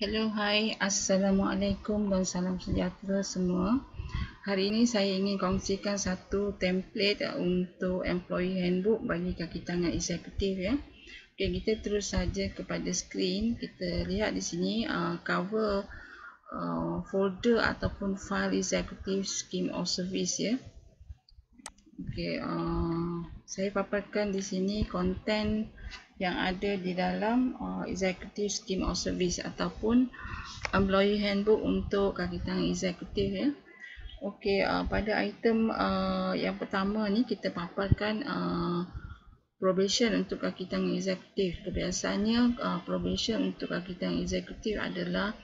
Hello, hai, Assalamualaikum dan salam sejahtera semua. Hari ini saya ingin kongsikan satu template untuk employee handbook bagi kaki tangan eksekutif ya. Okey, kita terus saja kepada skrin. Kita lihat di sini cover folder ataupun file executive scheme of service ya. Okey, saya paparkan di sini konten yang ada di dalam executive scheme of service ataupun employee handbook untuk kaki tangan eksekutif ya. Okey, pada item yang pertama ni kita paparkan probation untuk kaki tangan eksekutif. Kebiasaannya probation untuk kaki tangan eksekutif adalah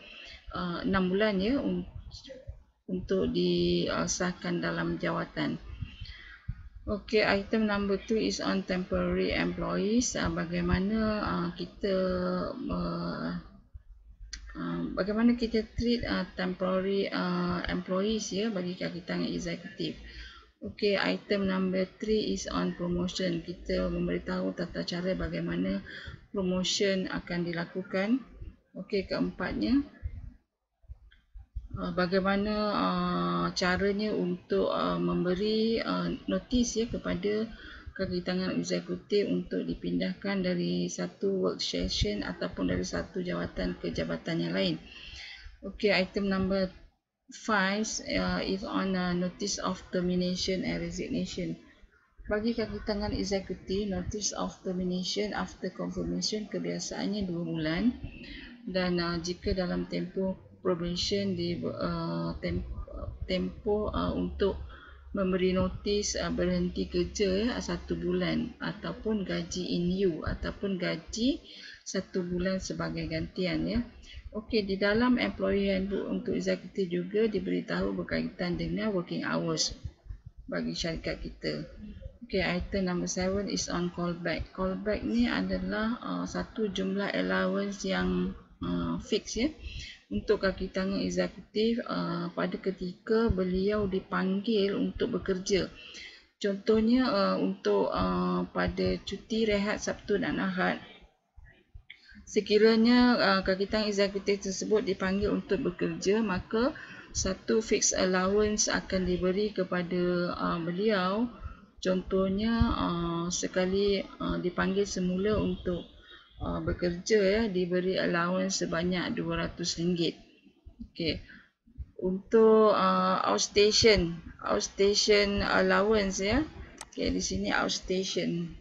6 bulan ya untuk disahkan dalam jawatan. Okey, item number 2 is on temporary employees. Bagaimana kita treat temporary employees ya bagi kaki tangan eksekutif. Okey, item number 3 is on promotion. Kita memberitahu tata cara bagaimana promotion akan dilakukan. Okey, keempatnya bagaimana caranya untuk memberi notis ya kepada kaki tangan eksekutif untuk dipindahkan dari satu work session ataupun dari satu jawatan ke jabatan yang lain. Okey, item number 5 is on notice of termination and resignation. Bagi kaki tangan eksekutif, notice of termination after confirmation kebiasaannya 2 bulan dan jika dalam tempoh probation di tempoh untuk memberi notis berhenti kerja ya 1 bulan ataupun gaji in lieu ataupun gaji 1 bulan sebagai gantian ya. Okey, di dalam employee handbook untuk eksekutif juga diberitahu berkaitan dengan working hours bagi syarikat kita. Okey, item number 7 is on callback. Callback ni adalah satu jumlah allowance yang fix ya untuk kaki tangan eksekutif pada ketika beliau dipanggil untuk bekerja. Contohnya untuk pada cuti rehat Sabtu dan Ahad. Sekiranya kaki tangan eksekutif tersebut dipanggil untuk bekerja, maka satu fixed allowance akan diberi kepada beliau. Contohnya sekali dipanggil semula untuk bekerja ya, diberi allowance sebanyak RM200. Okey. Untuk outstation allowance ya. Okey, di sini outstation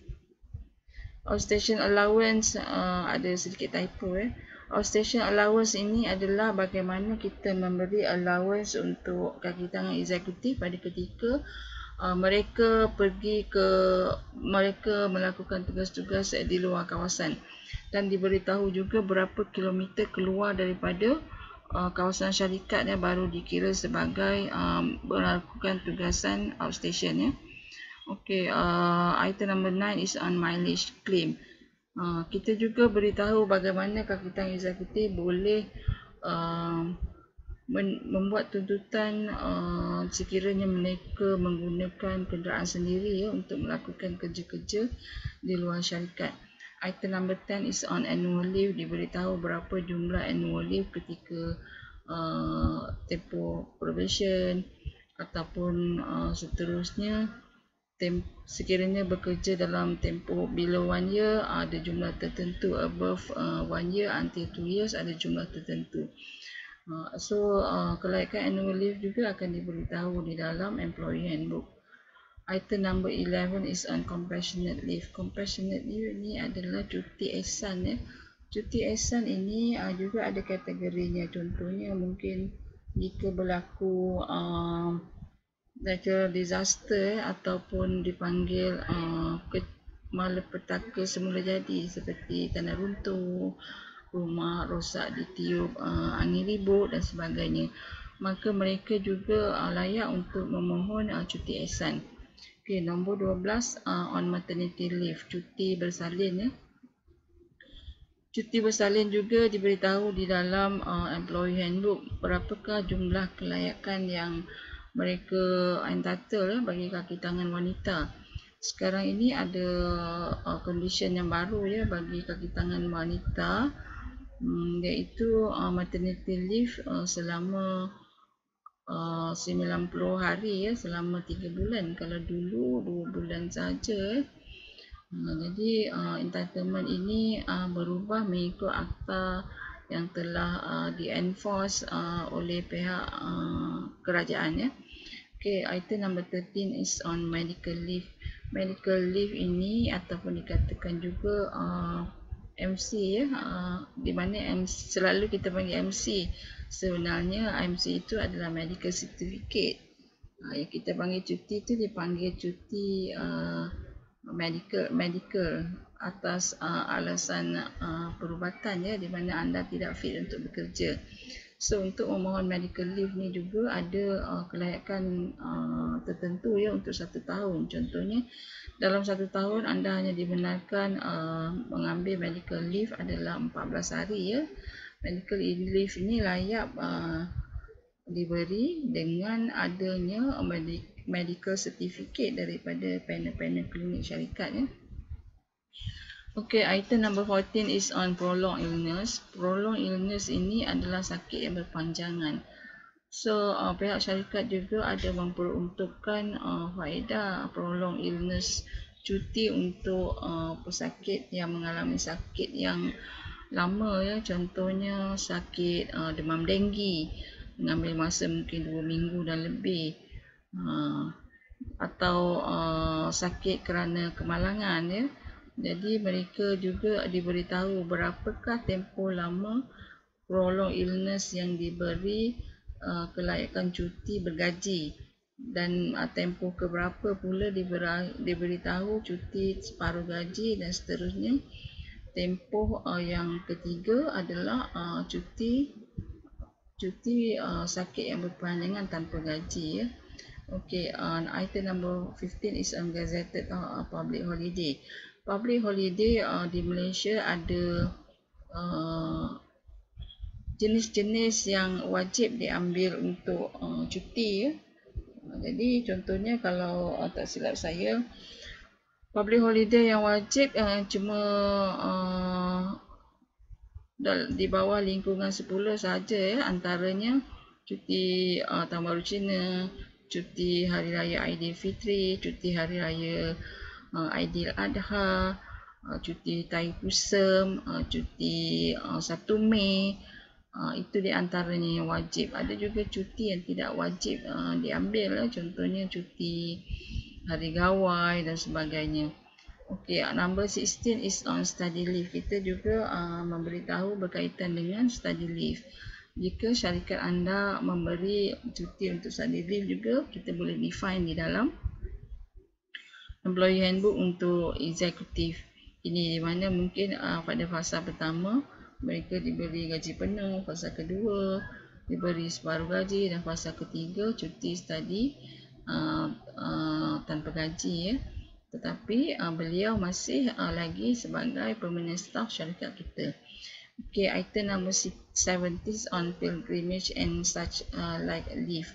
allowance ada sedikit typo ya. Outstation allowance ini adalah bagaimana kita memberi allowance untuk kaki tangan eksekutif pada ketika mereka melakukan tugas-tugas di luar kawasan dan diberitahu juga berapa kilometer keluar daripada kawasan syarikat yang baru dikira sebagai melakukan tugasan outstation ya. Okey, item number 9 is on mileage claim. Kita juga beritahu bagaimana kaki tangan eksekutif boleh membuat tuntutan sekiranya mereka menggunakan kenderaan sendiri ya untuk melakukan kerja-kerja di luar syarikat. Item number 10 is on annual leave. Diberitahu berapa jumlah annual leave ketika tempoh probation ataupun seterusnya. Sekiranya bekerja dalam tempoh below 1 year ada jumlah tertentu, above 1 year until 2 years ada jumlah tertentu. Kelayakan annual leave juga akan diberitahu di dalam employee handbook. Item number 11 is on compassionate leave. Compassionate leave ini adalah cuti ihsan ya. Cuti ihsan ini juga ada kategorinya. Contohnya mungkin jika berlaku natural disaster ataupun dipanggil malapetaka semula jadi seperti tanah runtuh, rumah rosak ditiup angin ribut dan sebagainya, maka mereka juga layak untuk memohon cuti ihsan. Okey, nombor 12 on maternity leave, cuti bersalin ya. Cuti bersalin juga diberitahu di dalam employee handbook berapakah jumlah kelayakan yang mereka entitled ya, bagi kaki tangan wanita. Sekarang ini ada condition yang baru ya bagi kaki tangan wanita. iaitu maternity leave selama 90 hari ya, selama 3 bulan. Kalau dulu 2 bulan saja. Jadi entitlement ini berubah mengikut akta yang telah di-enforce oleh pihak kerajaan ya. Okay, item number 13 is on medical leave. Medical leave ini ataupun dikatakan juga MC ya, di mana selalu kita panggil MC. Sebenarnya MC itu adalah medical certificate. Yang kita panggil cuti itu dipanggil cuti medical atas alasan perubatan ya, di mana anda tidak fit untuk bekerja. So untuk memohon medical leave ni juga ada kelayakan tertentu ya untuk 1 tahun. Contohnya dalam 1 tahun anda hanya dibenarkan mengambil medical leave adalah 14 hari ya. Medical leave ini layak diberi dengan adanya medical certificate daripada panel-panel klinik syarikat ya. Okay, item number 14 is on prolonged illness. Prolonged illness ini adalah sakit yang berpanjangan. So, pihak syarikat juga ada memperuntukkan faedah prolonged illness, cuti untuk pesakit yang mengalami sakit yang lama ya. Contohnya sakit demam denggi, mengambil masa mungkin 2 minggu dan lebih, atau sakit kerana kemalangan ya. Jadi mereka juga diberitahu berapakah tempoh lama prolonged illness yang diberi kelayakan cuti bergaji, dan tempoh keberapa pula diberitahu cuti separuh gaji dan seterusnya. Tempoh yang ketiga adalah cuti sakit yang berpanjangan tanpa gaji ya. Okay, item number 15 is on gazetted public holiday. Public holiday di Malaysia ada jenis-jenis yang wajib diambil untuk cuti ya. Jadi contohnya kalau tak silap saya, public holiday yang wajib cuma di bawah lingkungan 10 saja ya. Antaranya cuti Tahun Baru Cina, cuti Hari Raya Aidilfitri, cuti Hari Raya Aidiladha, cuti Thaipusam, cuti 1 Mei. Itu di antaranya yang wajib. Ada juga cuti yang tidak wajib diambil, contohnya cuti Hari Gawai dan sebagainya. Okay, number 16 is on study leave. Kita juga memberitahu berkaitan dengan study leave. Jika syarikat anda memberi cuti untuk study leave juga, kita boleh define di dalam employee handbook untuk eksekutif. Ini di mana mungkin pada fasa pertama mereka diberi gaji penuh, fasa kedua diberi separuh gaji, dan fasa ketiga cuti study tanpa gaji ya. Tetapi beliau masih lagi sebagai permanent staff syarikat kita. Okay, item number 70 on pilgrimage and such like leave.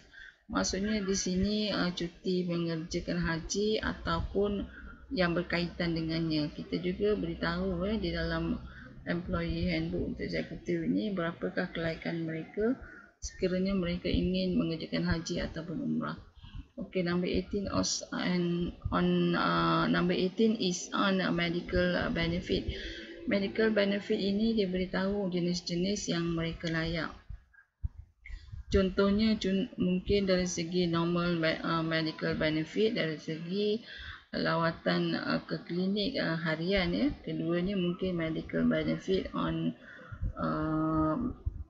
Maksudnya di sini cuti mengerjakan haji ataupun yang berkaitan dengannya. Kita juga beritahu di dalam employee handbook untuk eksekutif ini berapakah kelayakan mereka sekiranya mereka ingin mengerjakan haji ataupun umrah. Okay, number 18 number 18 is on medical benefit. Medical benefit ini diberitahu jenis-jenis yang mereka layak. Contohnya mungkin dari segi normal medical benefit, dari segi lawatan ke klinik harian ya. Keduanya mungkin medical benefit on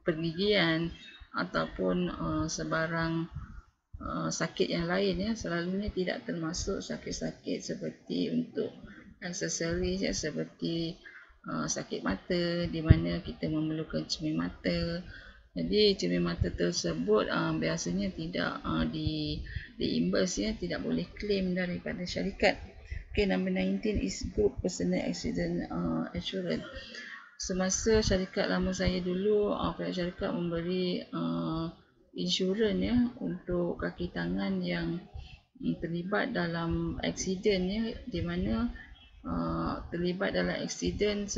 pergigian ataupun sebarang sakit yang lain ya. Selalunya tidak termasuk sakit-sakit seperti untuk aksesoris ya, seperti sakit mata di mana kita memerlukan cermin mata. Jadi cermin mata tersebut biasanya tidak diimbas ya, tidak boleh claim daripada syarikat. Okay, number 19 is group personal accident insurance. Semasa syarikat lama saya dulu, pihak syarikat memberi insurans ya untuk kaki tangan yang terlibat dalam aksiden ya, di mana terlibat dalam aksiden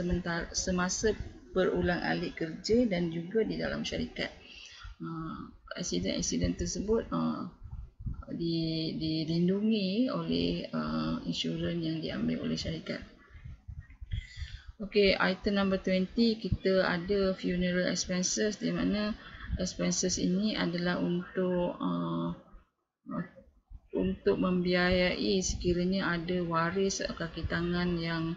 semasa berulang-alik kerja dan juga di dalam syarikat. Aksiden tersebut dilindungi oleh insurans yang diambil oleh syarikat. Okey, item number 20 kita ada funeral expenses, di mana expenses ini adalah untuk membiayai sekiranya ada waris kaki tangan yang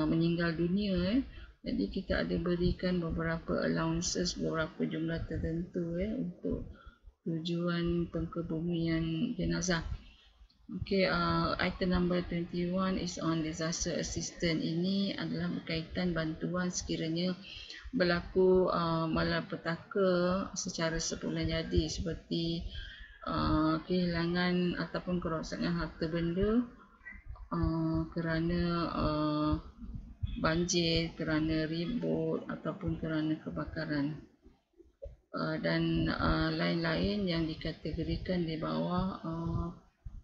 meninggal dunia. Jadi kita ada berikan beberapa allowances, beberapa jumlah tertentu untuk tujuan pengkebumian jenazah. Okay, item number 21 is on disaster assistance. Ini adalah berkaitan bantuan sekiranya berlaku malapetaka secara sebulan jadi, seperti kehilangan ataupun kerosakan harta benda kerana banjir, kerana ribut ataupun kerana kebakaran dan lain-lain yang dikategorikan di bawah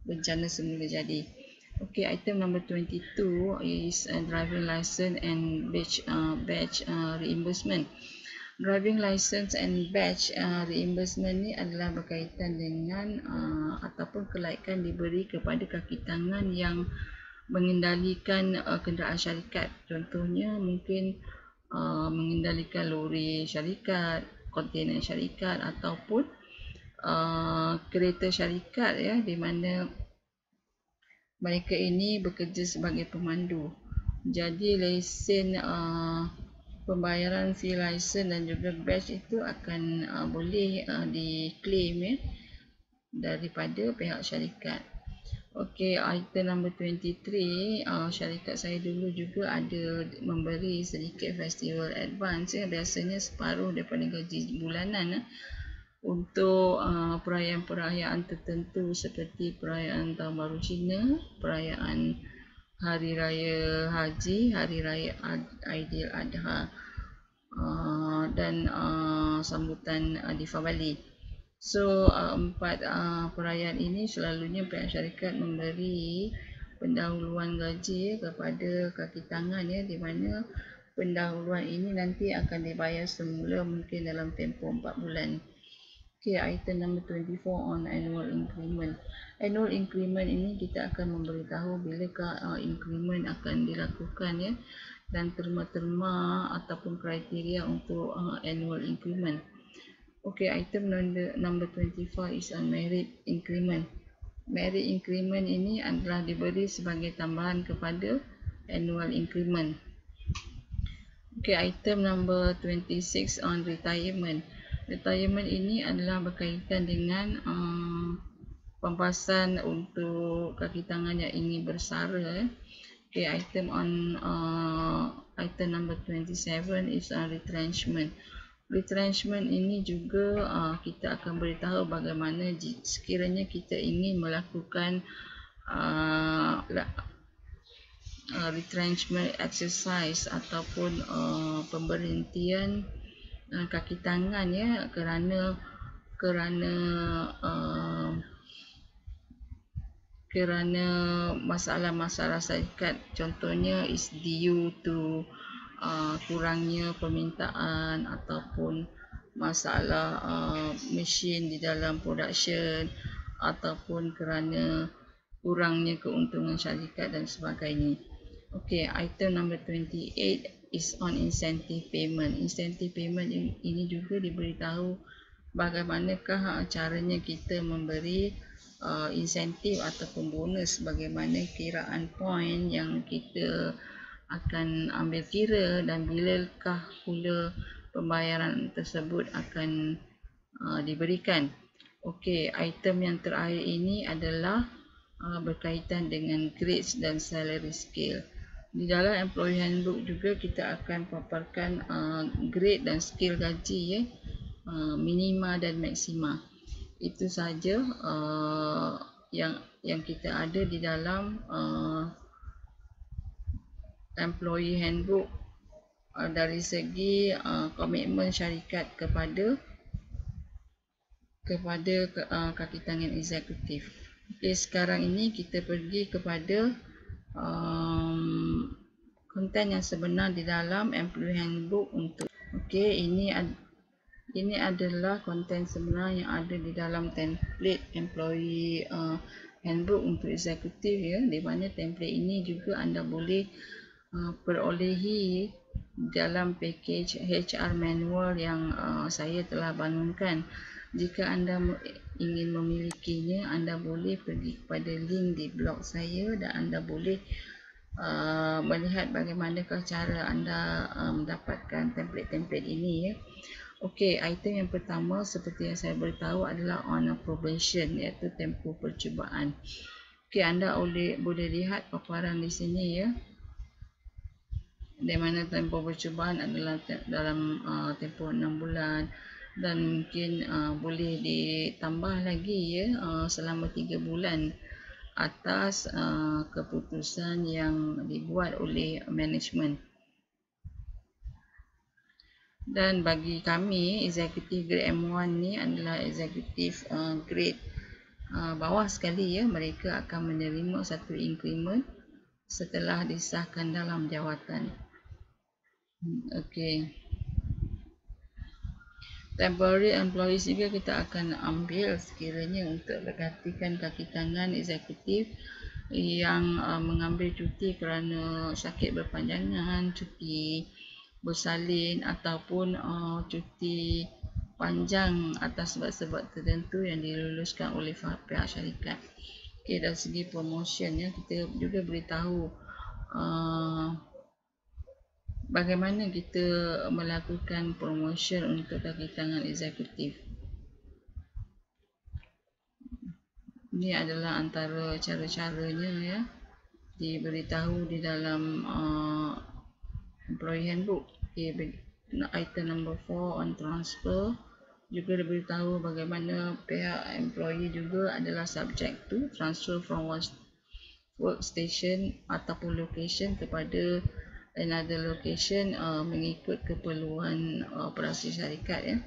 bencana semula jadi. Okay, item number 22 is driving license and badge reimbursement. Driving license and badge reimbursement ni adalah berkaitan dengan ataupun kelaikan diberi kepada kaki tangan yang mengendalikan kenderaan syarikat. Contohnya mungkin mengendalikan lori syarikat, kontainer syarikat ataupun kereta syarikat di mana mereka ini bekerja sebagai pemandu. Jadi lesen pembayaran fee lesen dan juga badge itu akan boleh diklaim daripada pihak syarikat. Okey, item number 23, syarikat saya dulu juga ada memberi sedikit festival advance biasanya separuh daripada gaji bulanan untuk perayaan-perayaan tertentu seperti perayaan Tahun Baru Cina, perayaan Hari Raya Haji, Hari Raya Aidiladha dan sambutan Deepavali. So, 4 perayaan ini selalunya pihak syarikat memberi pendahuluan gaji kepada kaki tangan di mana pendahuluan ini nanti akan dibayar semula mungkin dalam tempoh 4 bulan. Okay, item number 24 on annual increment. Annual increment ini kita akan memberitahu bilakah increment akan dilakukan dan terma-terma ataupun kriteria untuk annual increment. Okay, item number 25 is on merit increment. Merit increment ini adalah diberi sebagai tambahan kepada annual increment. Okay, item number 26 on retirement. Retirement ini adalah berkaitan dengan pembahasan untuk kaki tangan yang ingin bersara. Okay, item number 27 is on retrenchment. Retrenchment ini juga kita akan beritahu bagaimana sekiranya kita ingin melakukan retrenchment exercise ataupun pemberhentian kaki tangan kerana masalah-masalah syarikat, contohnya is due to kurangnya permintaan ataupun masalah mesin di dalam production ataupun kerana kurangnya keuntungan syarikat dan sebagainya. Okay, item number 28 is on incentive payment. Incentive payment ini juga diberitahu bagaimanakah caranya kita memberi insentif ataupun bonus, bagaimana kiraan poin yang kita akan ambil kira dan bilakah pula pembayaran tersebut akan diberikan. Okey, item yang terakhir ini adalah berkaitan dengan grades dan salary scale. Di dalam employee handbook juga kita akan paparkan grade dan scale gaji minima dan maksima. Itu saja yang kita ada di dalam employee handbook dari segi komitmen syarikat kepada kaki tangan eksekutif. Okey, sekarang ini kita pergi kepada konten yang sebenar di dalam Employee Handbook untuk. Okey, ini adalah konten sebenar yang ada di dalam template Employee Handbook untuk eksekutif ya, di mana template ini juga anda boleh perolehi dalam package HR manual yang saya telah bangunkan. Jika anda ingin memilikinya, anda boleh pergi kepada link di blog saya dan anda boleh melihat bagaimanakah cara anda mendapatkan template-template ini ya. Okey, item yang pertama seperti yang saya beritahu adalah on probation, iaitu tempoh percubaan. Okey, anda boleh lihat paparan di sini ya, di mana tempoh percubaan adalah dalam tempoh 6 bulan dan mungkin boleh ditambah lagi ya selama 3 bulan atas keputusan yang dibuat oleh management. Dan bagi kami, eksekutif grade M1 ni adalah eksekutif grade bawah sekali ya, mereka akan menerima satu increment setelah disahkan dalam jawatan. Okey. Temporary employees juga kita akan ambil sekiranya untuk bergantikan kaki tangan eksekutif yang mengambil cuti kerana sakit berpanjangan, cuti bersalin ataupun cuti panjang atas sebab-sebab tertentu yang diluluskan oleh pihak syarikat. Okey, dari segi promotion ya, kita juga beritahu bagaimana kita melakukan promotion untuk kaki tangan eksekutif. Ini adalah antara cara-caranya ya, diberitahu di dalam Employee Handbook. Okay, item number 4 on transfer juga diberitahu bagaimana pihak employee juga adalah subject to transfer from one workstation ataupun location kepada another location mengikut keperluan operasi syarikat ya.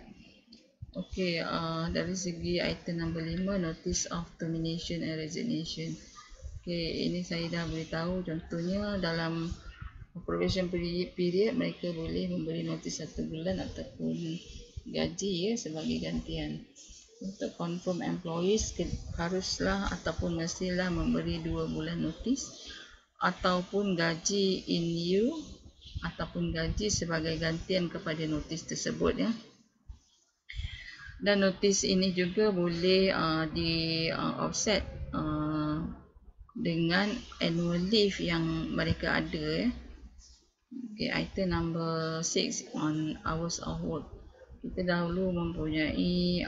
Okey, dari segi item number 5, notice of termination and resignation. Okey, ini saya dah beritahu, contohnya dalam probation period mereka boleh memberi notis 1 bulan ataupun gaji ya sebagai gantian. Untuk confirm employees haruslah ataupun mestilah memberi 2 bulan notis ataupun gaji in lieu ataupun gaji sebagai gantian kepada notis tersebut ya. Dan notis ini juga boleh di offset dengan annual leave yang mereka ada ya. Okay, item number 6 on hours of work. Kita dahulu mempunyai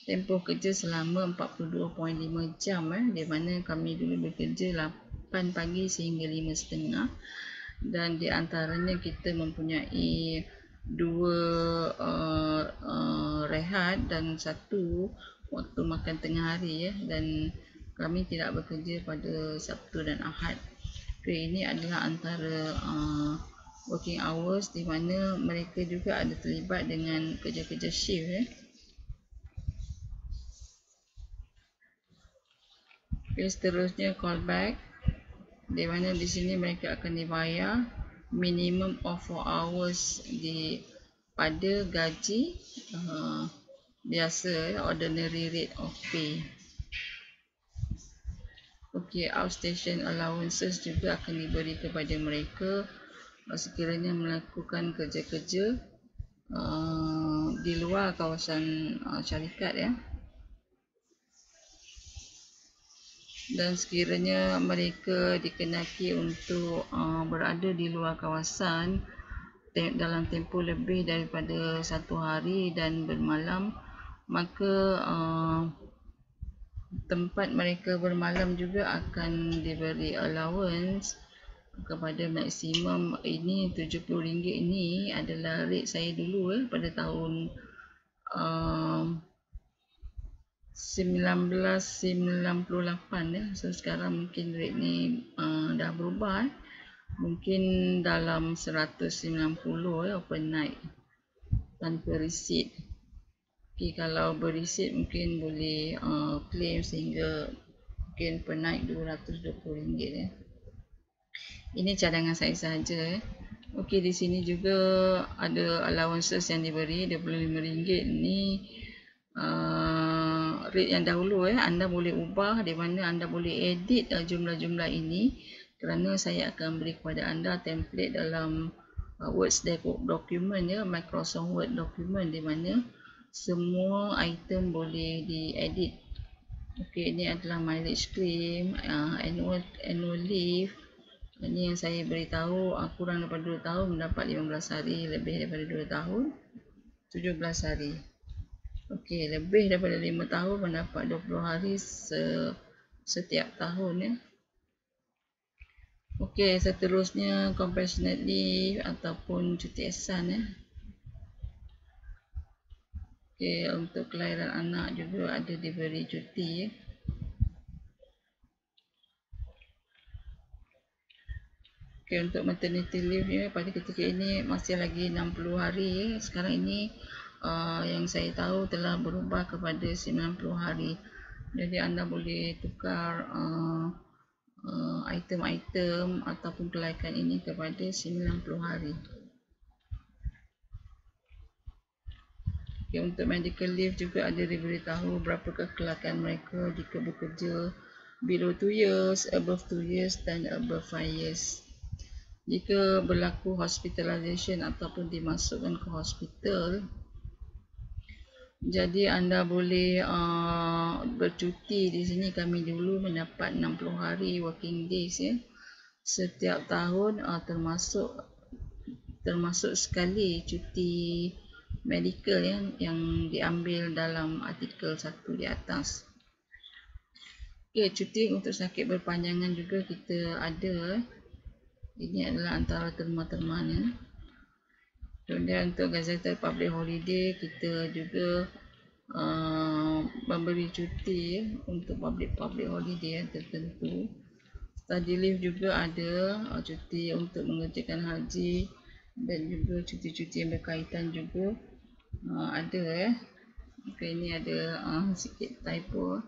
tempoh kerja selama 42.5 jam di mana kami dulu bekerja 8 pagi sehingga 5.30 dan di antaranya kita mempunyai 2 rehat dan 1 waktu makan tengah hari ya, dan kami tidak bekerja pada Sabtu dan Ahad. Okay, ini adalah antara working hours di mana mereka juga ada terlibat dengan kerja-kerja shift ya. Okay, seterusnya callback, di mana di sini mereka akan dibayar minimum of 4 hours pada gaji biasa, ordinary rate of pay. Okey, outstation allowances juga akan diberi kepada mereka sekiranya melakukan kerja-kerja di luar kawasan syarikat ya. Dan sekiranya mereka dikenaki untuk berada di luar kawasan dalam tempoh lebih daripada 1 hari dan bermalam, maka tempat mereka bermalam juga akan diberi allowance kepada maksimum. Ini RM70 ini adalah rate saya dulu pada tahun 1998 ya. So sekarang mungkin rate ni dah berubah mungkin dalam 190 per night tanpa receipt. Okay, kalau berisit mungkin boleh claim sehingga mungkin per night RM220 ya. Ini cadangan saya saja. Okey, di sini juga ada allowances yang diberi RM25. Ini rate yang dahulu anda boleh ubah di mana anda boleh edit jumlah-jumlah ini, kerana saya akan beri kepada anda template dalam Word document Microsoft Word document, di mana semua item boleh diedit. Okey, ini adalah mileage claim, annual leave. Ini yang saya beritahu, kurang daripada 2 tahun mendapat 15 hari, lebih daripada 2 tahun 17 hari. Okey, lebih daripada 5 tahun mendapat 20 hari setiap tahun Okey, seterusnya compassionate leave ataupun cuti ihsan Okey, untuk kelahiran anak juga ada diberi cuti Okey, untuk maternity leave pada ketika ini masih lagi 60 hari Sekarang ini yang saya tahu telah berubah kepada 90 hari. Jadi anda boleh tukar item-item ataupun kelayakan ini kepada 90 hari. Okay, untuk medical leave juga ada diberitahu berapa kekelakan mereka jika bekerja below 2 years, above 2 years dan above 5 years. Jika berlaku hospitalization ataupun dimasukkan ke hospital, jadi anda boleh bercuti di sini. Kami dulu mendapat 60 hari working days setiap tahun, termasuk sekali cuti medical yang diambil dalam artikel 1 di atas. Okay, cuti untuk sakit berpanjangan juga kita ada. Ini adalah antara terma-termanya. Kemudian untuk gazetted public holiday kita juga memberi cuti untuk public holiday yang tertentu. Study leave juga ada cuti untuk mengerjakan haji dan juga cuti-cuti yang berkaitan juga ada Okay, ini ada sikit typo.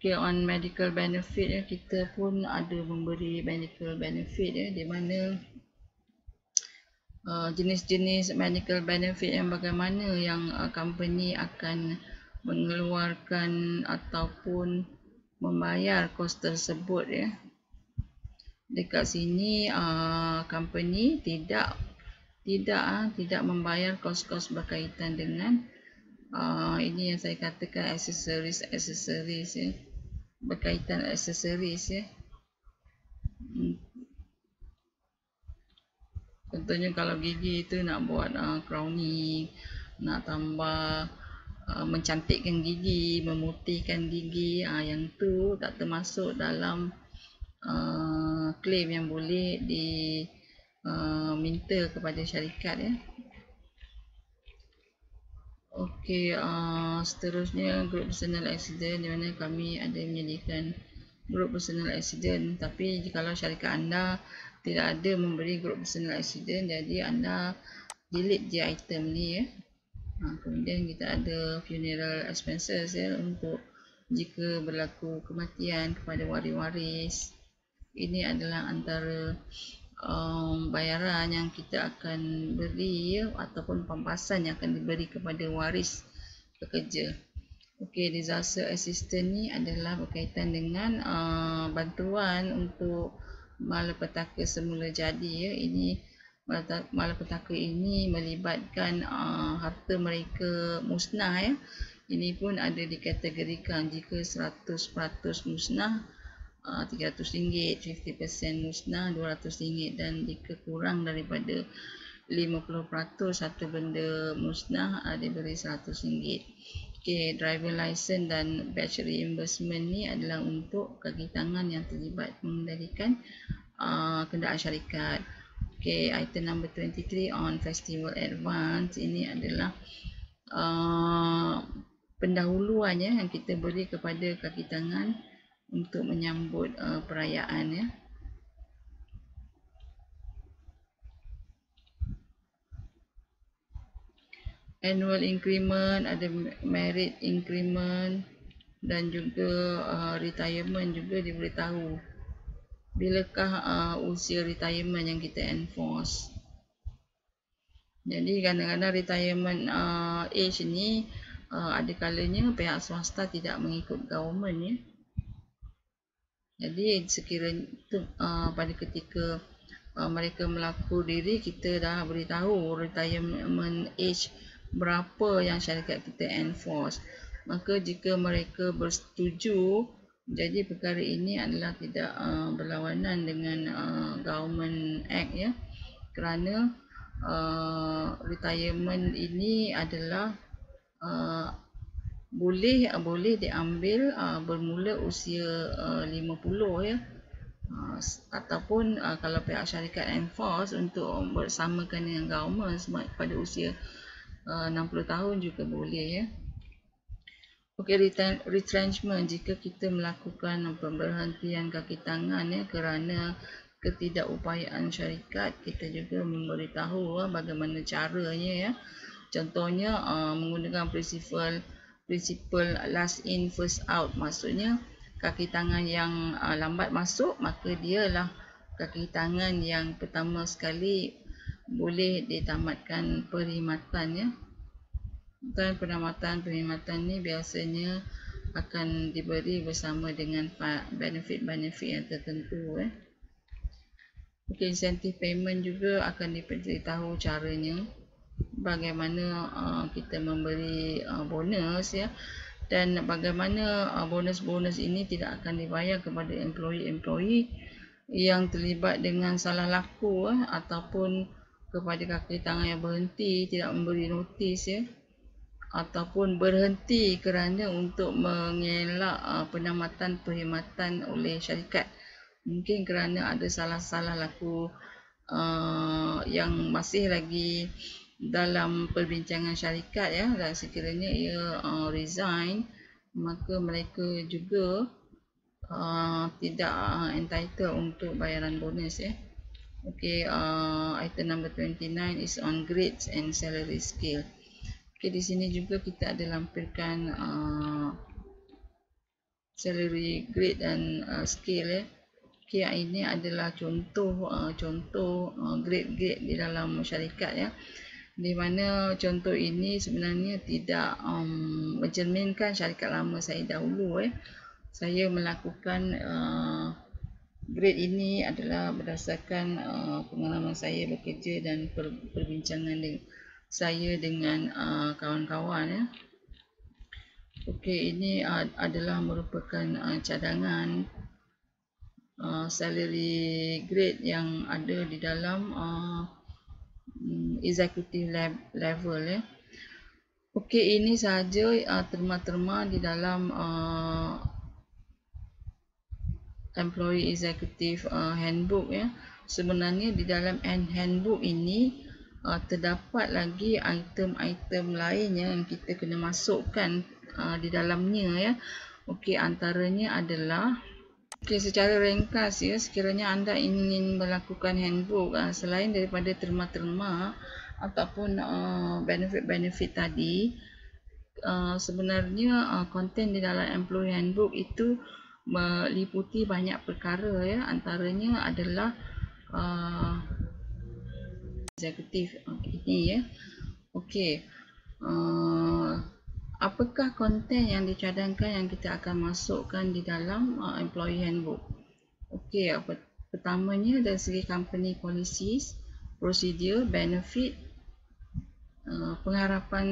Okay, on medical benefit kita pun ada memberi medical benefit di mana jenis-jenis medical benefit yang bagaimana yang company akan mengeluarkan ataupun membayar kos tersebut Dekat sini company tidak membayar kos-kos berkaitan dengan ini yang saya katakan accessories berkaitan accessories Contohnya kalau gigi itu nak buat crowning, nak tambah mencantikkan gigi, memutihkan gigi, yang tu tak termasuk dalam claim yang boleh diminta kepada syarikat Okey, seterusnya group personal accident, di mana kami ada menyediakan group personal accident. Tapi jikalau syarikat anda tidak ada memberi group personal accident, jadi anda delete je item ni Kemudian kita ada funeral expenses untuk jika berlaku kematian kepada waris-waris. Ini adalah antara bayaran yang kita akan beri ataupun pampasan yang akan diberi kepada waris pekerja. Okey, disaster assistance ni adalah berkaitan dengan bantuan untuk malapetaka semula jadi Ini malapetaka ini melibatkan harta mereka musnah Ini pun ada dikategorikan jika 100% musnah RM300, 50% musnah RM200 dan jika kurang daripada 50% satu benda musnah diberi RM100. Okay, driver license dan batch reimbursement ni adalah untuk kaki tangan yang terlibat mengendalikan kenderaan syarikat. Okay, item number 23 on festival advance, ini adalah pendahuluan yang kita beri kepada kaki tangan untuk menyambut perayaan Annual increment, ada merit increment dan juga retirement juga diberitahu. bilakah usia retirement yang kita enforce. Jadi kadang-kadang retirement age ni ada kalanya pihak swasta tidak mengikut government ya. Jadi sekiranya pada ketika mereka melaku diri, kita dah beritahu retirement age berapa yang syarikat kita enforce. Maka jika mereka bersetuju, jadi perkara ini adalah tidak berlawanan dengan Government Act ya. Kerana retirement ini adalah boleh diambil bermula usia 50 ya. Ataupun kalau pihak syarikat enforce untuk bersamakan dengan government pada usia 60 tahun juga boleh ya. Okey, retrenchment, jika kita melakukan pemberhentian kaki tangan ya kerana ketidakupayaan syarikat, kita juga memberitahu bagaimana caranya ya. Contohnya menggunakan prinsipal last in first out, maksudnya kaki tangan yang lambat masuk, maka dialah kaki tangan yang pertama sekali boleh ditamatkan perkhidmatan ya. Dan perkhidmatan ni biasanya akan diberi bersama dengan benefit-benefit yang tertentu ya. Okey, insentif payment juga akan diberitahu caranya, bagaimana kita memberi bonus ya, dan bagaimana bonus-bonus ini tidak akan dibayar kepada employee yang terlibat dengan salah laku ataupun kepada kaki tangan yang berhenti tidak memberi notis ya, ataupun berhenti kerana untuk mengelak penamatan perkhidmatan oleh syarikat. Mungkin kerana ada salah-salah laku yang masih lagi dalam perbincangan syarikat ya, dan sekiranya ia resign, maka mereka juga tidak entitled untuk bayaran bonus ya. Okey, item number 29 is on grades and salary scale. Okey, di sini juga kita ada lampirkan salary grade dan scale ya. Okey, ini adalah contoh grade-grade di dalam syarikat ya. Di mana contoh ini sebenarnya tidak mencerminkan syarikat lama saya dahulu ya. Saya melakukan grade ini adalah berdasarkan pengalaman saya bekerja dan perbincangan saya dengan kawan-kawan ya. Okey, ini adalah merupakan cadangan salary grade yang ada di dalam executive level ya. Okey, ini sahaja terma-terma di dalam employee executive handbook ya. Sebenarnya di dalam handbook ini terdapat lagi item-item lain yang kita kena masukkan di dalamnya ya. Okey, antaranya adalah secara ringkas ya, sekiranya anda ingin melakukan handbook selain daripada terma-terma ataupun benefit-benefit tadi, sebenarnya konten di dalam employee handbook itu meliputi banyak perkara ya. Antaranya adalah eksekutif ini ya. Okey, apakah konten yang dicadangkan yang kita akan masukkan di dalam employee handbook? Okey, pertamanya dari segi company policies, procedure, benefit, pengharapan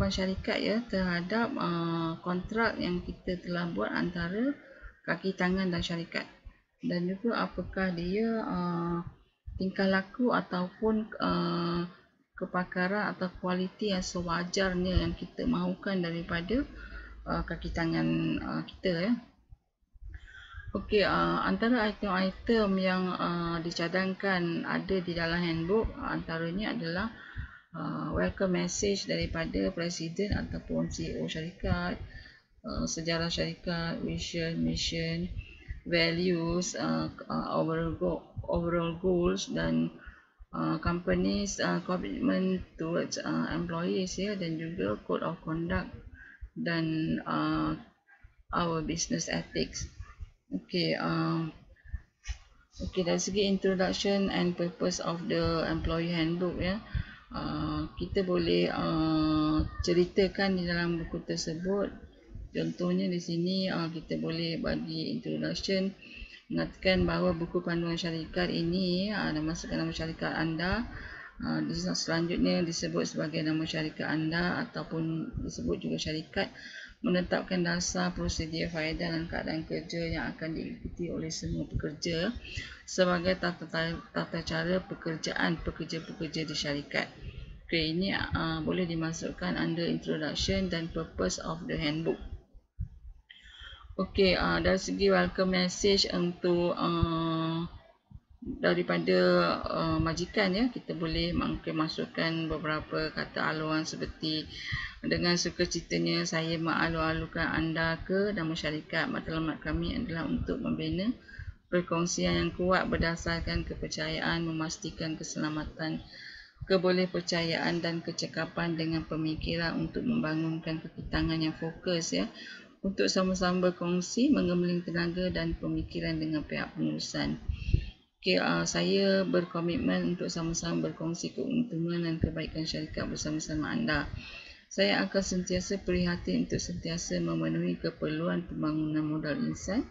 syarikat ya terhadap kontrak yang kita telah buat antara kaki tangan dan syarikat, dan juga apakah dia tingkah laku ataupun kepakaran atau kualiti yang sewajarnya yang kita mahukan daripada kaki tangan kita ya. Okey, antara item-item yang dicadangkan ada di dalam handbook antaranya adalah welcome message daripada presiden ataupun CEO syarikat, sejarah syarikat, vision, mission, values, overall goals dan company's commitment towards employees ya, dan juga code of conduct dan our business ethics. Okey, okey, dari segi introduction and purpose of the employee handbook ya. Kita boleh ceritakan di dalam buku tersebut. Contohnya di sini kita boleh bagi introduction, mengatakan bahawa buku panduan syarikat ini masukkan nama syarikat anda. Selanjutnya disebut sebagai nama syarikat anda ataupun disebut juga syarikat, menetapkan dasar, prosedur, faedah dan keadaan kerja yang akan diikuti oleh semua pekerja sebagai tata cara pekerjaan pekerja-pekerja di syarikat. Okay, ini boleh dimasukkan under introduction dan purpose of the handbook. Okey, dari segi welcome message untuk daripada majikan ya, kita boleh masukkan beberapa kata aluan seperti dengan sukacitanya saya mengalu-alukan anda ke nama syarikat. Matlamat kami adalah untuk membina perkongsian yang kuat berdasarkan kepercayaan, memastikan keselamatan, kebolehpercayaan dan kecekapan dengan pemikiran untuk membangunkan kekitangan yang fokus ya, untuk sama-sama berkongsi, mengemling tenaga dan pemikiran dengan pihak pengurusan. Okay, saya berkomitmen untuk sama-sama berkongsi keuntungan dan kebaikan syarikat bersama-sama anda. Saya akan sentiasa prihatin untuk sentiasa memenuhi keperluan pembangunan modal insan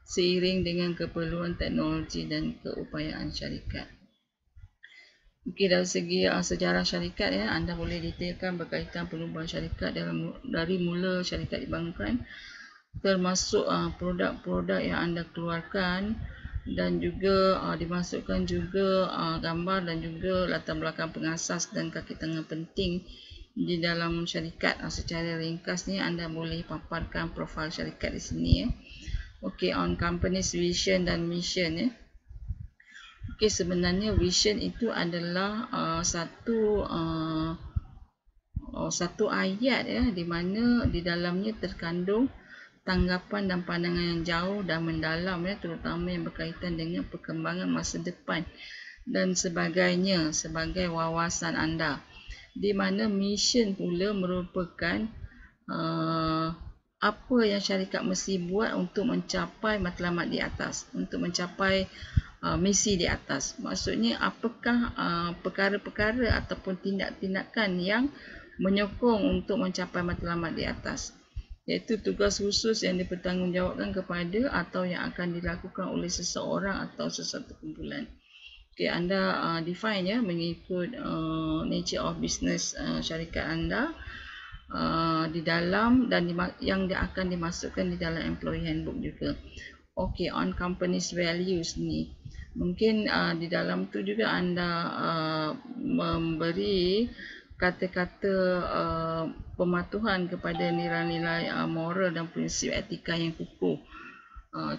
seiring dengan keperluan teknologi dan keupayaan syarikat. Okey, dari segi sejarah syarikat ya, anda boleh detailkan berkaitan perubahan syarikat dari mula syarikat dibangunkan, termasuk produk-produk yang anda keluarkan, dan juga dimasukkan juga gambar dan juga latar belakang pengasas dan kaki tangan penting di dalam syarikat. Secara ringkas ni anda boleh paparkan profil syarikat di sini ya. Okey, on company's vision dan mission ya. Okey, sebenarnya vision itu adalah satu ayat ya, di mana di dalamnya terkandung tanggapan dan pandangan yang jauh dan mendalam ya, terutama yang berkaitan dengan perkembangan masa depan dan sebagainya sebagai wawasan anda. Di mana mission pula merupakan apa yang syarikat mesti buat untuk mencapai matlamat di atas, untuk mencapai misi di atas. Maksudnya apakah perkara-perkara ataupun tindak-tindakan yang menyokong untuk mencapai matlamat di atas, iaitu tugas khusus yang dipertanggungjawabkan kepada atau yang akan dilakukan oleh seseorang atau sesuatu kumpulan. Okay, anda define ya mengikut nature of business syarikat anda di dalam dan yang akan dimasukkan di dalam employee handbook juga. Okay, on company's values ni mungkin di dalam tu juga anda memberi kata-kata pematuhan kepada nilai-nilai moral dan prinsip etika yang kukuh.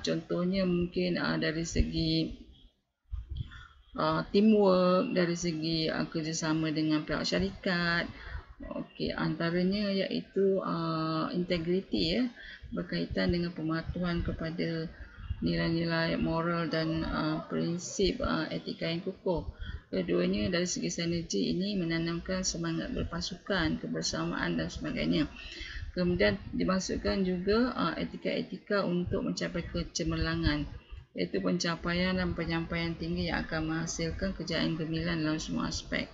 Contohnya mungkin dari segi teamwork, dari segi kerjasama dengan pihak syarikat. Okey, antaranya iaitu integriti ya, berkaitan dengan pematuhan kepada nilai-nilai moral dan prinsip etika yang kukuh. Keduanya dari segi sinergi ini menanamkan semangat berpasukan, kebersamaan dan sebagainya. Kemudian dimasukkan juga etika-etika untuk mencapai kecemerlangan, iaitu pencapaian dan penyampaian tinggi yang akan menghasilkan kejayaan gemilang dalam semua aspek.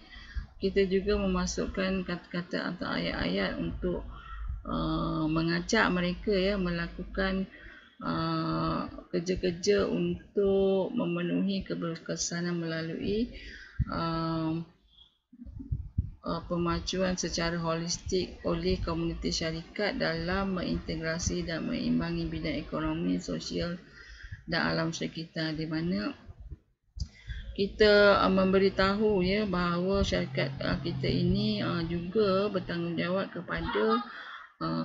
Kita juga memasukkan kata-kata atau ayat-ayat untuk mengajak mereka ya melakukan kerja-kerja untuk memenuhi keberkesanan melalui pemacuan secara holistik oleh komuniti syarikat dalam mengintegrasi dan mengimbangi bidang ekonomi, sosial dan alam sekitar, di mana kita memberitahu ya bahawa syarikat kita ini juga bertanggungjawab kepada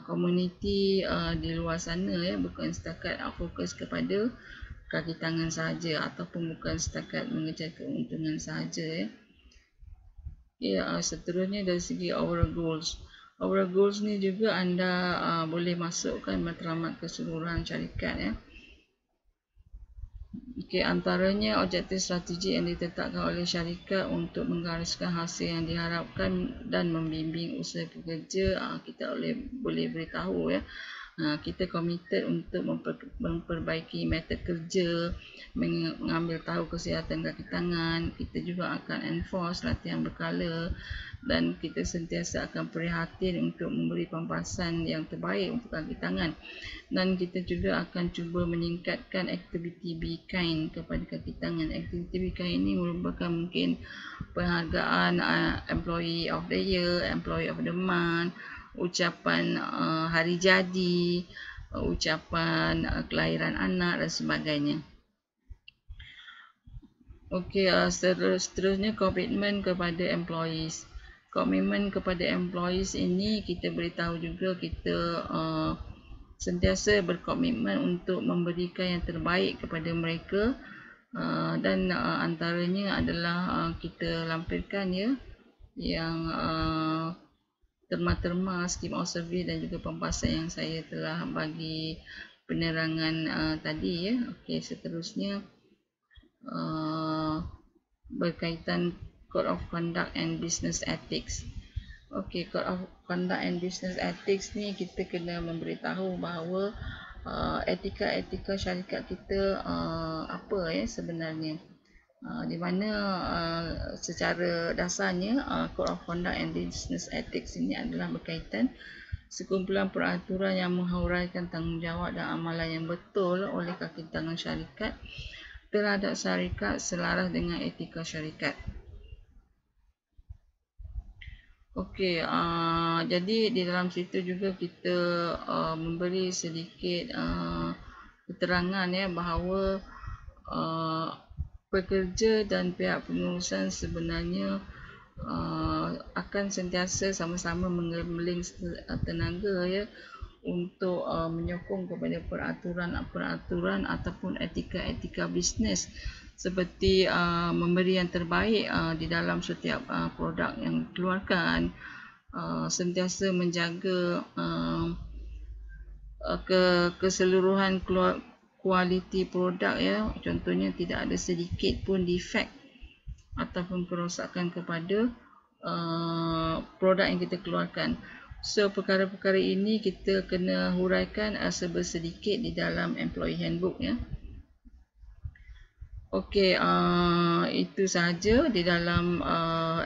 komuniti di luar sana ya, bukan setakat fokus kepada kaki tangan sahaja ataupun bukan setakat mengejar keuntungan sahaja ya. Seterusnya dari segi overall goals. Overall goals ni juga anda boleh masukkan matlamat keseluruhan syarikat ya. Okay, antaranya objektif strategi yang ditetapkan oleh syarikat untuk menggariskan hasil yang diharapkan dan membimbing usaha pekerja. Kita boleh beritahu ya Kita committed untuk memperbaiki metod kerja, mengambil tahu kesihatan kaki tangan. Kita juga akan enforce latihan berkala dan kita sentiasa akan prihatin untuk memberi pampasan yang terbaik untuk kaki tangan. Dan kita juga akan cuba meningkatkan aktiviti Be Kind kepada kaki tangan. Aktiviti Be Kind ini merupakan mungkin penghargaan Employee of the Year, Employee of the Month, ucapan hari jadi, ucapan kelahiran anak dan sebagainya. Okey, seterusnya komitmen kepada employees. Komitmen kepada employees ini kita beritahu juga kita sentiasa berkomitmen untuk memberikan yang terbaik kepada mereka, dan antaranya adalah kita lampirkan ya yang terma-terma skim of service dan juga pampasan yang saya telah bagi penerangan tadi ya. Okey, seterusnya berkaitan Code of Conduct and Business Ethics. Okey, Code of Conduct and Business Ethics ni kita kena memberitahu bahawa etika-etika syarikat kita apa ya sebenarnya. Di mana secara dasarnya Code of Conduct and Business Ethics ini adalah berkaitan sekumpulan peraturan yang menghuraikan tanggungjawab dan amalan yang betul oleh kaki tangan syarikat terhadap syarikat selaras dengan etika syarikat. Okey, jadi di dalam situ juga kita memberi sedikit keterangan ya bahawa pekerja dan pihak pengurusan sebenarnya akan sentiasa sama-sama menggembling tenaga ya untuk menyokong kepada peraturan ataupun etika-etika bisnes seperti memberi yang terbaik di dalam setiap produk yang dikeluarkan, sentiasa menjaga keseluruhan kualiti produk ya, contohnya tidak ada sedikit pun defect ataupun kerosakan kepada produk yang kita keluarkan. So perkara-perkara ini kita kena huraikan sebersedikit di dalam employee handbook ya. Okey, itu sahaja di dalam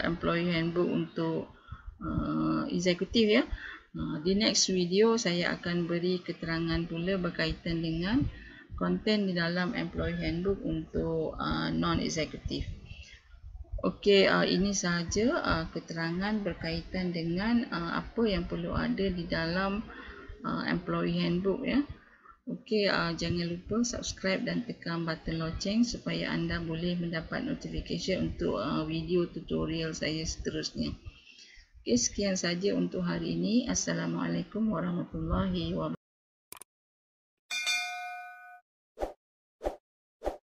employee handbook untuk eksekutif ya. Di next video saya akan beri keterangan pula berkaitan dengan konten di dalam employee handbook untuk non-eksekutif. Okey, ini sahaja keterangan berkaitan dengan apa yang perlu ada di dalam employee handbook ya. Okey, jangan lupa subscribe dan tekan button loceng supaya anda boleh mendapat notification untuk video tutorial saya seterusnya. Okey, sekian saja untuk hari ini. Assalamualaikum warahmatullahi wabarakatuh.